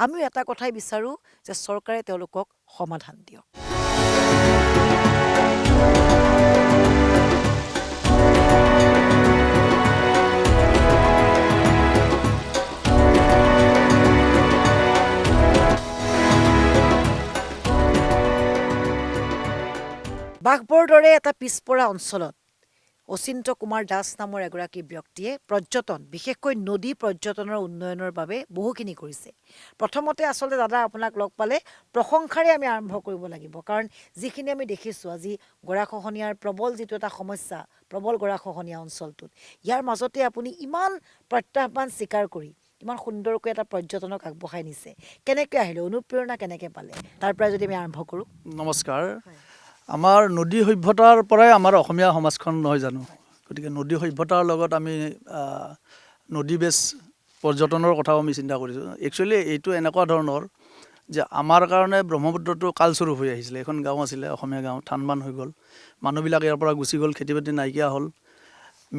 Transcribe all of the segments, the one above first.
আমিও এটা কথাই বিচাৰোঁ যে চৰকাৰে তেওঁলোকক সমাধান দিয়ক। বাঘবৰ দৰে এটা পিছপৰা অঞ্চলত অচিন্ত কুমাৰ দাস নামৰ এগৰাকী ব্যক্তিয়ে পৰ্যটন, বিশেষকৈ নদী পৰ্যটনৰ উন্নয়নৰ বাবে বহুখিনি কৰিছে। প্ৰথমতে আচলতে দাদা আপোনাক লগ পালে প্ৰশংসাৰে আমি আৰম্ভ কৰিব লাগিব, কাৰণ যিখিনি আমি দেখিছোঁ আজি গৰাখহনীয়াৰ প্ৰবল যিটো এটা সমস্যা, প্ৰবল গৰাখহনীয়া অঞ্চলটোত, ইয়াৰ মাজতে আপুনি ইমান প্ৰত্যাহ্বান স্বীকাৰ কৰি ইমান সুন্দৰকৈ এটা পৰ্যটনক আগবঢ়াই নিছে। কেনেকৈ আহিলে, অনুপ্ৰেৰণা কেনেকৈ পালে, তাৰ পৰা যদি আমি আৰম্ভ কৰোঁ। নমস্কাৰ। আমাৰ নদী সভ্যতাৰ পৰাই আমাৰ অসমীয়া সমাজখন নহয় জানো, গতিকে নদী সভ্যতাৰ লগত আমি নদী বেছ পৰ্যটনৰ কথাও আমি চিন্তা কৰিছোঁ। একচুৱেলি এইটো এনেকুৱা ধৰণৰ যে আমাৰ কাৰণে ব্ৰহ্মপুত্ৰটো কালস্বৰূপ হৈ আহিছিলে। এখন গাঁও আছিলে, অসমীয়া গাঁও, থানবান হৈ গ'ল, মানুহবিলাক ইয়াৰ পৰা গুচি গ'ল, খেতি বাতি নাইকিয়া হ'ল,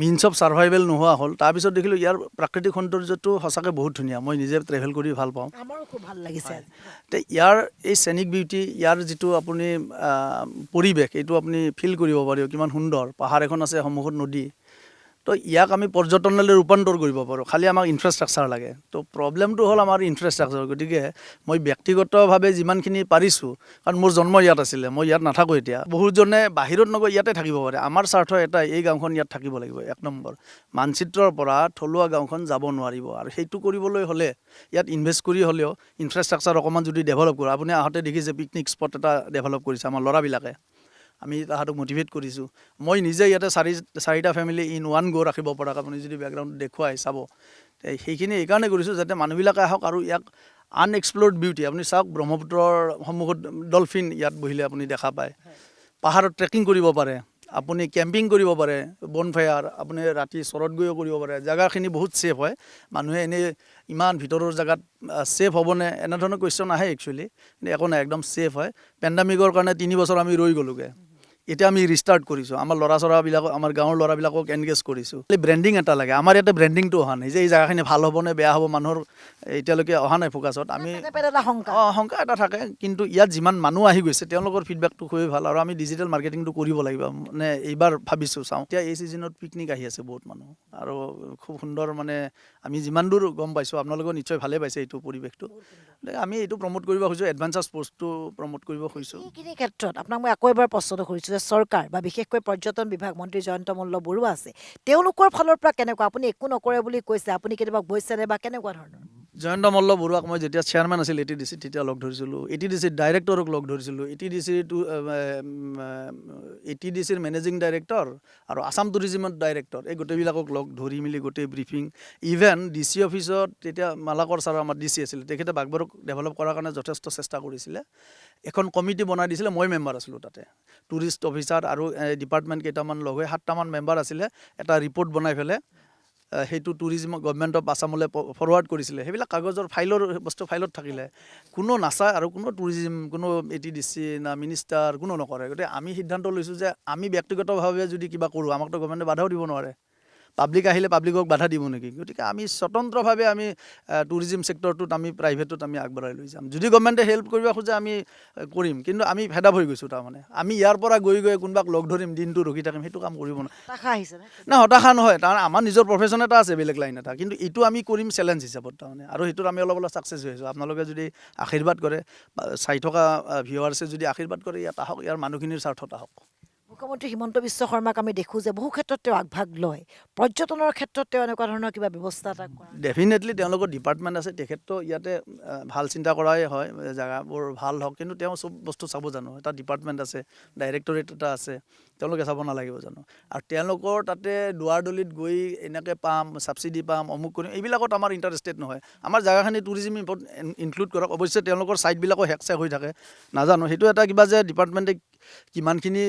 মিনছ অফ ছাৰ্ভাইভেল নোহোৱা হ'ল। তাৰপিছত দেখিলোঁ ইয়াৰ প্ৰাকৃতিক সৌন্দৰ্যটো সঁচাকৈ বহুত ধুনীয়া। মই নিজে ট্ৰেভেল কৰি ভাল পাওঁ। আমাৰো খুব ভাল লাগিছে। তো ইয়াৰ এই চেনিক বিউটি, ইয়াৰ যিটো আপুনি পৰিৱেশ, এইটো আপুনি ফিল কৰিব পাৰিব কিমান সুন্দৰ। পাহাৰ এখন আছে, সন্মুখত নদী। তো ইয়াক আমি পৰ্যটনলৈ ৰূপান্তৰ কৰিব পাৰোঁ, খালি আমাক ইনফ্ৰাষ্ট্ৰাকচাৰ লাগে। তো প্ৰব্লেমটো হ'ল আমাৰ ইনফ্ৰাষ্ট্ৰাকচাৰ। গতিকে মই ব্যক্তিগতভাৱে যিমানখিনি পাৰিছোঁ, কাৰণ মোৰ জন্ম ইয়াত আছিলে, মই ইয়াত নাথাকোঁ এতিয়া, বহুতজনে বাহিৰত নগৈ ইয়াতে থাকিব পাৰে। আমাৰ স্বাৰ্থ এটাই, এই গাঁওখন ইয়াত থাকিব লাগিব। এক নম্বৰ, মানচিত্ৰৰ পৰা থলুৱা গাঁওখন যাব নোৱাৰিব, আৰু সেইটো কৰিবলৈ হ'লে ইয়াত ইনভেষ্ট কৰি হ'লেও ইনফ্ৰাষ্ট্ৰাকচাৰ অকণমান যদি ডেভেলপ কৰোঁ, আপুনি আহোঁতে দেখিছে পিকনিক স্পট এটা ডেভেলপ কৰিছে আমাৰ ল'ৰাবিলাকে, আমি তাহাঁতক মটিভেট কৰিছোঁ। মই নিজে ইয়াতে চাৰিটা ফেমিলি ইন ওৱান গ' ৰাখিব পৰাকৈ আপুনি যদি বেকগ্ৰাউণ্ড দেখুৱাই চাব, সেইখিনি এইকাৰণে কৰিছোঁ যাতে মানুহবিলাকে আহক আৰু ইয়াক আনএক্সপ্ল'ৰ্ড বিউটি, আপুনি চাওক ব্ৰহ্মপুত্ৰৰ সন্মুখত ডলফিন ইয়াত বহিলে আপুনি দেখা পায়, পাহাৰত ট্ৰেকিং কৰিব পাৰে, আপুনি কেম্পিং কৰিব পাৰে, বনফায়াৰ আপুনি ৰাতি চৰত গৈও কৰিব পাৰে। জেগাখিনি বহুত ছেফ হয়। মানুহে এনেই ইমান ভিতৰৰ জেগাত ছেফ হ'বনে এনেধৰণৰ কুৱেশ্যন আহে একচুৱেলি, কিন্তু একো নাই, একদম ছেফ হয়। পেণ্ডামিকৰ কাৰণে 3 বছৰ আমি ৰৈ গ'লোগৈ, এতিয়া আমি ৰিষ্টাৰ্ট কৰিছোঁ। আমাৰ ল'ৰা চৰাবিলাকক, আমাৰ গাঁৱৰ ল'ৰাবিলাকক এনগেজ কৰিছোঁ। ব্ৰেণ্ডিং এটা লাগে, আমাৰ ইয়াতে ব্ৰেণ্ডিংটো অহা নাই যে এই জেগাখিনি ভাল হ'বনে বেয়া হ'ব, মানুহৰ এতিয়ালৈকে অহা নাই ফ'কাছত। আমি শংকা এটা থাকে, কিন্তু ইয়াত যিমান মানুহ আহি গৈছে তেওঁলোকৰ ফিডবেকটো খুবেই ভাল, আৰু আমি ডিজিটেল মাৰ্কেটিংটো কৰিব লাগিব। মানে এইবাৰ ভাবিছোঁ, চাওঁ, এতিয়া এই ছিজনত পিকনিক আহি আছে বহুত মানুহ, আৰু খুব সুন্দৰ, মানে আমি যিমান দূৰ গম পাইছোঁ, আপোনালোকেও নিশ্চয় ভালেই পাইছে এইটো পৰিৱেশটো। আমি এইটো প্ৰমোট কৰিব খুজিছোঁ, এডভেঞ্চাৰ স্পৰ্টছটো প্ৰমোট কৰিব খুজিছোঁ। এইখিনি ক্ষেত্ৰত আপোনাক মই আকৌ এবাৰ প্ৰশ্নটো কৰিছোঁ যে চৰকাৰ বা বিশেষকৈ পৰ্যটন বিভাগ মন্ত্ৰী জয়ন্ত মল্ল বৰুৱা আছে, তেওঁলোকৰ ফালৰ পৰা কেনেকুৱা? আপুনি একো নকৰে বুলি কৈছে, আপুনি কেতিয়াবা গৈছেনে বা কেনেকুৱা ধৰণৰ? জয়ন্ত মল্ল বৰুৱাক মই যেতিয়া চেয়াৰমেন আছিল ATDC, তেতিয়া লগ ধৰিছিলোঁ। ATDC ডাইৰেক্টৰক লগ ধৰিছিলোঁ, ATDCৰ মেনেজিং ডাইৰেক্টৰ আৰু আছাম টুৰিজিমৰ ডাইৰেক্টৰ, এই গোটেইবিলাকক লগ ধৰি মেলি গোটেই ব্ৰিফিং, ইভেন DC অফিচত তেতিয়া মালাকৰ ছাৰ আমাৰ DC আছিলে, তেখেতে বাঘবৰক ডেভেলপ কৰাৰ কাৰণে যথেষ্ট চেষ্টা কৰিছিলে। এখন কমিটি বনাই দিছিলে, মই মেম্বাৰ আছিলোঁ তাতে, টুৰিষ্ট অফিচাৰ আৰু ডিপাৰ্টমেণ্ট কেইটামান লগ হৈ 7টামান মেম্বাৰ আছিলে। এটা ৰিপৰ্ট বনাই পেলাই সেইটো টুৰিজিম গভৰ্ণমেণ্ট অফ আছামলৈ ফৰৱাৰ্ড কৰিছিলে। সেইবিলাক কাগজৰ বস্তু ফাইলত থাকিলে, কোনো নাচায়, আৰু কোনো টুৰিজিম, কোনো ATDC না মিনিষ্টাৰ কোনো নকৰে। গতিকে আমি সিদ্ধান্ত লৈছোঁ যে আমি ব্যক্তিগতভাৱে যদি কিবা কৰোঁ, আমাকতো গভৰ্ণমেণ্টে বাধাও দিব নোৱাৰে। পাব্লিক আহিলে পাব্লিকক বাধা দিব নেকি? গতিকে আমি স্বতন্ত্ৰভাৱে আমি টুৰিজিম ছেক্টৰটোত আমি প্ৰাইভেটত আমি আগবঢ়াই লৈ যাম। যদি গভৰ্ণমেণ্টে হেল্প কৰিব খোজে আমি কৰিম, কিন্তু আমি ফেড আপ হৈ গৈছোঁ। তাৰমানে আমি ইয়াৰ পৰা গৈ কোনোবাক লগ ধৰিম, দিনটো ৰখি থাকিম, সেইটো কাম কৰিব না, হতাশা নহয়। তাৰমানে আমাৰ নিজৰ প্ৰফেশ্যন এটা আছে, বেলেগ লাইন এটা, কিন্তু এইটো আমি কৰিম চেলেঞ্জ হিচাপত। তাৰমানে আৰু সেইটোত আমি অলপ ছাকচেছ হৈ আছোঁ। আপোনালোকে যদি আশীৰ্বাদ কৰে, চাই থকা ভিউৱাৰ্ছে যদি আশীৰ্বাদ কৰে, ইয়াত আহক, ইয়াৰ মানুহখিনিৰ স্বাৰ্থত আহক। মুখ্যমন্ত্ৰী হিমন্ত বিশ্ব শৰ্মাক আমি দেখোঁ যে বহু ক্ষেত্ৰত তেওঁ আগভাগ লয়, পৰ্যটনৰ ক্ষেত্ৰত তেওঁ এনেকুৱা ধৰণৰ কিবা ব্যৱস্থা এটা কৰে? ডেফিনেটলি তেওঁলোকৰ ডিপাৰ্টমেণ্ট আছে, তেখেততো ইয়াতে ভাল চিন্তা কৰাই হয়, জেগাবোৰ ভাল হওক, কিন্তু তেওঁ চব বস্তু চাব জানো, এটা ডিপাৰ্টমেণ্ট আছে, ডাইৰেক্টৰেট এটা আছে, তেওঁলোকে চাব নালাগিব জানো? আৰু তেওঁলোকৰ তাতে দুৱাৰদলিত গৈ এনেকৈ পাম, ছাবচিডি পাম, অমুক কৰিম, এইবিলাকত আমাৰ ইণ্টাৰেষ্টেড নহয়। আমাৰ জেগাখিনি টুৰিজিম ইনক্লুড কৰক। অৱশ্যে তেওঁলোকৰ ছাইটবিলাকো হেক চেক হৈ থাকে, নাজানো সেইটো এটা কিবা যে ডিপাৰ্টমেণ্টে কিমানখিনি,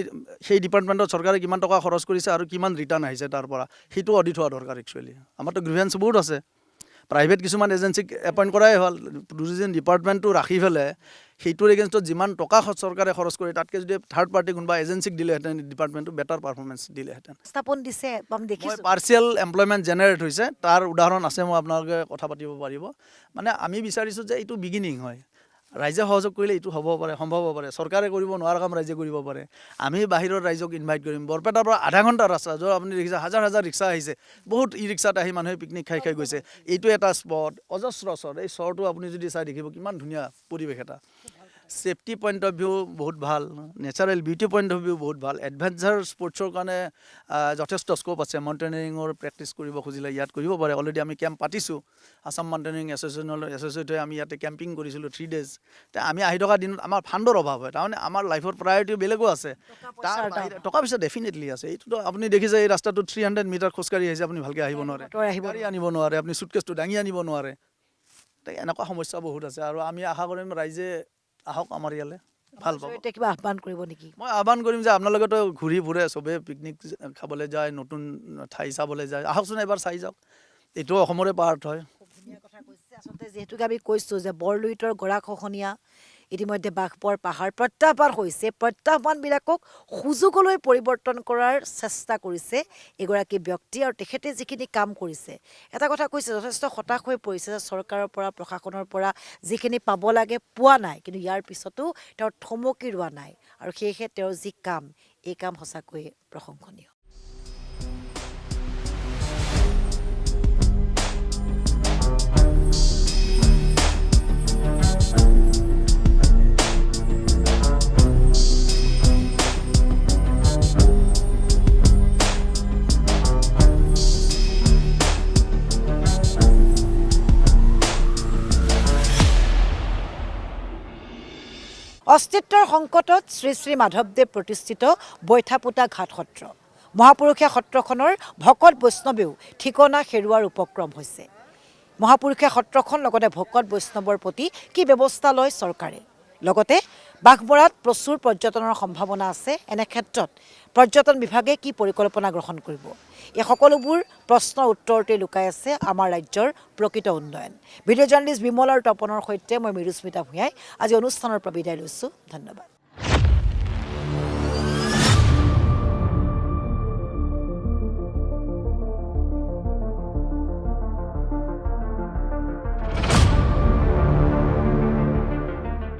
সেই ডিপাৰ্টমেণ্টত চৰকাৰে কিমান টকা খৰচ কৰিছে আৰু কিমান ৰিটাৰ্ণ আহিছে তাৰ পৰা, সেইটো অডিট হোৱা দৰকাৰ একচুৱেলি। আমাৰতো গ্ৰিভেঞ্চ বহুত আছে, প্ৰাইভেট কিছুমান এজেঞ্চিক এপইণ্ট কৰাই হ'ল টুৰিজিম ডিপাৰ্টমেণ্টটো ৰাখি পেলাই সেইটোৰ এগেইনষ্টত যিমান টকা চৰকাৰে খৰচ কৰি তাতকৈ যদি থাৰ্ড পাৰ্টি কোনোবা এজেঞ্চিক দিলেহেঁতেন ডিপাৰ্টমেণ্টটো বেটাৰ পাৰফৰ্মেঞ্চ দিলেহেঁতেন স্থাপন দিছে আমি মই দেখিছোঁ পাৰ্চিয়েল এমপ্লয়মেণ্ট জেনেৰেট হৈছে তাৰ উদাহৰণ আছে মই আপোনালোকে কথা পাতিব পাৰিব মানে আমি বিচাৰিছোঁ যে এইটো বিগিনিং হয় ৰাইজে সহযোগ কৰিলে এইটো হ'ব পাৰে সম্ভৱ হ'ব পাৰে চৰকাৰে কৰিব নোৱাৰা কাম ৰাইজে কৰিব পাৰে আমি বাহিৰৰ ৰাইজক ইনভাইট কৰিম বৰপেটাৰ পৰা আধা ঘণ্টা ৰাস্তা য'ত আপুনি দেখিছে হাজাৰ হাজাৰ ৰিক্সা আহিছে বহুত ই ৰিক্সাত আহি মানুহে পিকনিক খাই খাই গৈছে এইটো এটা স্পট অজস্ৰ চৰ এই চৰটো আপুনি যদি চাই দেখিব কিমান ধুনীয়া পৰিৱেশ এটা ছেফটি পইণ্ট অফ ভিউ বহুত ভাল natural beauty point of view বহুত ভাল এডভেঞ্চাৰ স্পৰ্টছৰ কাৰণে যথেষ্ট স্ক'প আছে মাউণ্টেইনিঙৰ প্ৰেক্টিচ কৰিব খুজিলে ইয়াত কৰিব পাৰে অলৰেডি আমি কেম্প পাতিছোঁ আছাম মাউণ্টেইনিং এছ'চিয়েশ্যন হৈ আমি ইয়াতে কেম্পিং কৰিছিলোঁ 3 days আমি আহি থকা দিনত আমাৰ ফাণ্ডৰ অভাৱ হয় তাৰমানে আমাৰ লাইফৰ প্ৰায়ৰিটি বেলেগো আছে তাৰ বাহিৰে টকা পইচা ডেফিনেটলি আছে এইটোতো আপুনি দেখিছে এই ৰাস্তাটো 300 মিটাৰ খোজকাঢ়ি আহিছে আপুনি ভালকৈ আহিব নোৱাৰে গাড়ী আনিব নোৱাৰে আপুনি চুটকেছটো দাঙি আনিব নোৱাৰে এনেকুৱা সমস্যা বহুত আছে আৰু আমি আশা কৰিম ৰাইজে আহক আমাৰ ইয়ালৈ ভাল পাব এতিয়া কিবা আহ্বান কৰিব নেকি মই আহ্বান কৰিম যে আপোনালোকেতো ঘূৰি ফুৰে চবেই পিকনিক খাবলৈ যায় নতুন ঠাই চাবলৈ যায় আহকচোন এবাৰ চাই যাওক এইটো অসমৰে পাৰ্ট হয় ধুনীয়া কথা কৈছে আচলতে যিহেতুকে আমি কৈছোঁ যে বৰলুইতৰ গৰাখহনীয়া ইতিমধ্যে বাঘবৰ পাহাৰ প্ৰত্যাহ্বান হৈছে প্ৰত্যাহ্বানবিলাকক সুযোগলৈ পৰিৱৰ্তন কৰাৰ চেষ্টা কৰিছে এগৰাকী ব্যক্তি আৰু তেখেতে যিখিনি কাম কৰিছে এটা কথা কৈছে যথেষ্ট হতাশ হৈ পৰিছে যে চৰকাৰৰ পৰা প্ৰশাসনৰ পৰা যিখিনি পাব লাগে পোৱা নাই কিন্তু ইয়াৰ পিছতো তেওঁৰ থমকি ৰোৱা নাই আৰু সেয়েহে তেওঁৰ যি কাম এই কাম সঁচাকৈয়ে প্ৰশংসনীয় অস্তিত্বৰ সংকটত শ্ৰী শ্ৰী মাধৱদেৱ প্ৰতিষ্ঠিত বৈঠাপোতা ঘাট সত্ৰ মহাপুৰুষীয়া সত্ৰখনৰ ভকত বৈষ্ণৱেও ঠিকনা হেৰুৱাৰ উপক্ৰম হৈছে মহাপুৰুষীয়া সত্ৰখন লগতে ভকত বৈষ্ণৱৰ প্ৰতি কি ব্যৱস্থা লয় চৰকাৰে লগতে বাঘবৰাত প্ৰচুৰ পৰ্যটনৰ সম্ভাৱনা আছে এনে ক্ষেত্ৰত পৰ্যটন বিভাগে কি পৰিকল্পনা গ্ৰহণ কৰিব এই সকলোবোৰ প্ৰশ্নৰ উত্তৰতে লুকাই আছে আমাৰ ৰাজ্যৰ প্ৰকৃত উন্নয়ন ভিডিঅ' জাৰ্নেলিষ্ট বিমল আৰু তপনৰ সৈতে মই মৃদুস্মিতা ভূঞাই আজি অনুষ্ঠানৰ পৰা বিদায় লৈছোঁ ধন্যবাদ